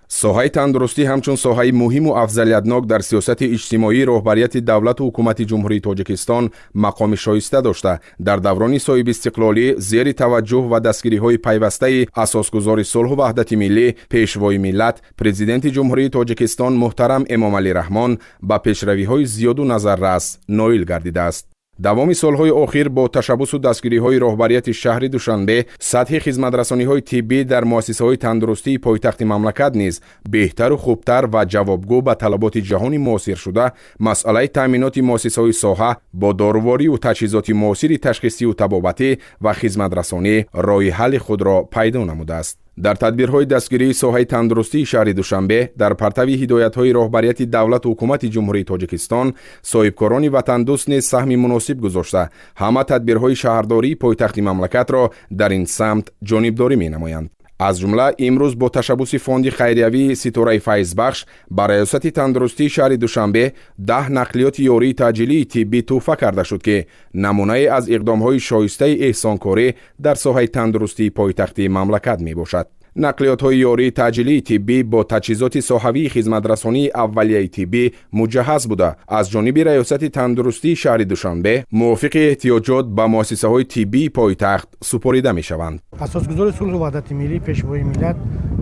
соҳаи тандурустӣ ҳамчун соҳаи муҳиму афзалиятнок дар сиёсати иҷтимоии роҳбарияти давлату ҳукумати ҷумҳурии Тоҷикистон мақоми шоиста дошта, дар даврони соҳиби истиқлолӣ зери таваҷҷӯҳ ва дастгириҳои пайвастаи асосгузори сулҳу ваҳдати миллӣ, пешвои миллат, президенти ҷумҳурии Тоҷикистон муҳтарам Эмомалӣ Раҳмон ба пешравиҳои зиёду назаррас ноил гардидааст. давоми солҳои охир бо ташаббусу дастгириҳои роҳбарияти шаҳри Душанбе, сатҳи хизматрасониҳои тиббӣ дар муассисаҳои тандурустии пойтахти мамлакат низ беҳтару хубтар ва ҷавобгӯ ба талаботи ҷаҳони муосир шуда, масъалаи таъминоти муассисаҳои соҳа бо доруворию таҷҳизоти муосири ташхисию табобатӣ ва хизматрасонӣ роҳи ҳалли худро пайдо намудааст. дар тадбирҳои дастгирии соҳаи тандурустии шаҳри Душанбе, дар партави ҳидоятҳои роҳбарияти давлату ҳукумати ҷумҳурии Тоҷикистон, соҳибкорони ватандӯст низ саҳми муносиб гузошта, ҳама тадбирҳои шаҳрдории пойтахти мамлакатро дар ин самт ҷонибдорӣ менамоянд. аз ҷумла имрӯз бо ташаббуси фонди хайриявии Ситораи Файзбахш ба раёсати тандурустии шаҳри Душанбе 10 нақлиёти ёрии таъҷилии тиббӣ тӯҳфа карда шуд, ки намунае аз иқдомҳои шоистаи эҳсонкорӣ дар соҳаи тандурустии пойтахти мамлакат мебошад. нақлиётҳои ёрии таъҷилии тиббӣ бо таҷҳизоти соҳавии хизматрасонии аввалияи тиббӣ муҷаҳҳаз буда, аз ҷониби раёсати тандурустии шаҳри Душанбе мувофиқи эҳтиёҷот ба муассисаҳои тиббии пойтахт супорида мешаванд. асосгузори сулҳу ваҳдати миллӣ, пешвои миллат,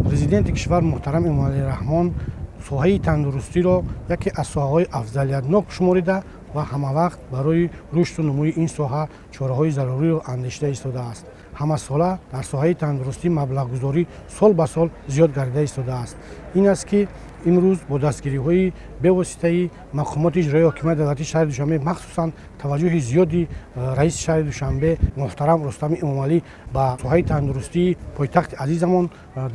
президенти кишвар муҳтарам Эмомалӣ Раҳмон соҳаи тандурустиро яке аз соҳаҳои афзалиятнок шуморида ва ҳамавақт барои рушду нумӯи ин соҳа чораҳои заруриро андешида истодааст. ҳамасола дар соҳаи тандурустӣ маблағгузорӣ сол ба сол зиёд гардида истодааст. ин аст ки имрӯз бо дастгириҳои бевоситаи мақомоти иҷроии ҳокимияти давлатии шаҳри Душанбе, махсусан таваҷҷӯҳи зиёди раиси шаҳри Душанбе муҳтарам Рустами Эмомалӣ ба соҳаи тандурустии пойтахти азизамон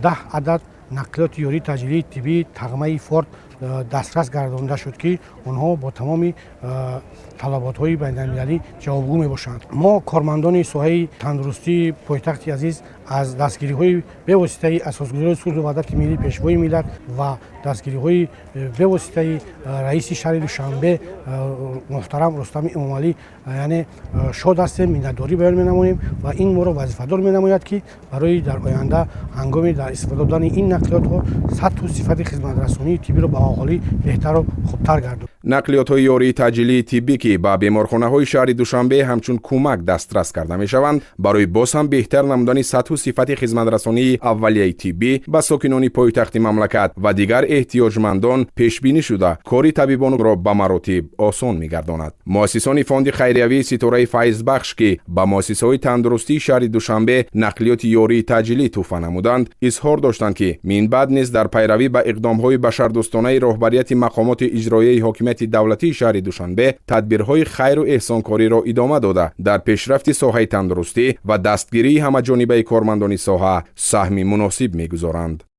10 адад нақлиёти ёрии таъҷилии тиббии тағмаи форд дастрас гардонда шуд, ки онҳо бо тамоми талаботҳои байналмилалӣ ҷавобгӯ мебошанд. мо кормандони соҳаи тандурустии пойтахти азиз аз дастгириҳои бевоситаи асосгузори сулҳу ваҳдати миллӣ, пешвои миллат ва дастгириҳои бевоситаи раиси шаҳри Душанбе муҳтарам Рустами Эмомалӣ яъне шод ҳастем, миннатдорӣ баён менамоем ва ин моро вазифадор менамояд, ки барои дар оянда ҳангоми дар истифода додани ин нақлиётҳо сатҳу сифати хизматрасонии тиббиро ба ҳолӣ беҳтару хубтар гардонем. нақлиётҳои ёрии таъҷилии тиббӣ, ки ба беморхонаҳои шаҳри Душанбе ҳамчун кӯмак дастрас карда мешаванд, барои боз ҳам беҳтар намудани сатҳу сифати хизматрасонии аввалияи тиббӣ ба сокинони пойтахти мамлакат ва дигар эҳтиёҷмандон пешбинӣ шуда, кори табибонро ба маротиб осон мегардонад. муассисони фонди хайриявии Ситораи Файзбахш, ки ба муассисаҳои тандурустии шаҳри Душанбе нақлиёти ёрии таъҷилӣ тӯҳфа намуданд, изҳор доштанд, ки минбаъд низ дар пайравӣ ба иқдомҳои башардӯстонаи роҳбарияти мақомоти иҷроияи ҳокимияти давлатии шаҳри Душанбе тадбирҳои хайру эҳсонкориро идома дода, дар пешрафти соҳаи тандурустӣ ва дастгирии ҳамаҷонибаи кормандони соҳа саҳми муносиб мегузоранд.